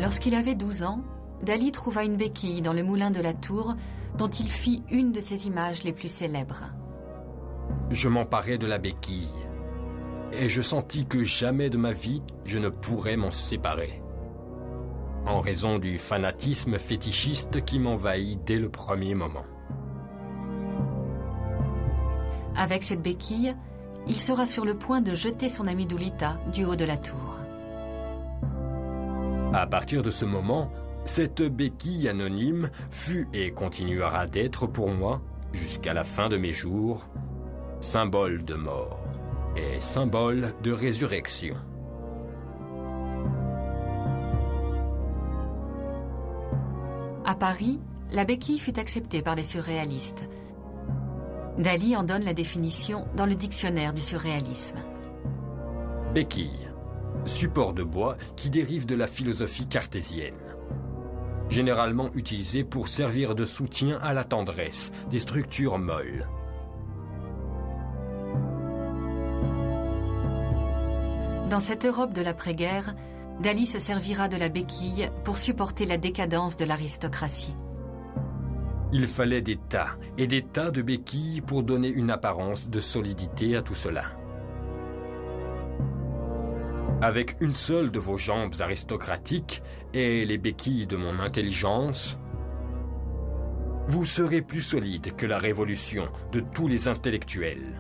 Lorsqu'il avait 12 ans, Dali trouva une béquille dans le moulin de la tour dont il fit une de ses images les plus célèbres. Je m'emparai de la béquille et je sentis que jamais de ma vie je ne pourrais m'en séparer. En raison du fanatisme fétichiste qui m'envahit dès le premier moment. Avec cette béquille, il sera sur le point de jeter son ami Doulita du haut de la tour. À partir de ce moment, cette béquille anonyme fut et continuera d'être pour moi, jusqu'à la fin de mes jours, symbole de mort et symbole de résurrection. À Paris, la béquille fut acceptée par les surréalistes. Dali en donne la définition dans le dictionnaire du surréalisme. Béquille, support de bois qui dérive de la philosophie cartésienne. Généralement utilisé pour servir de soutien à la tendresse, des structures molles. Dans cette Europe de l'après-guerre, Dali se servira de la béquille pour supporter la décadence de l'aristocratie. Il fallait des tas et des tas de béquilles pour donner une apparence de solidité à tout cela. Avec une seule de vos jambes aristocratiques et les béquilles de mon intelligence, vous serez plus solide que la révolution de tous les intellectuels.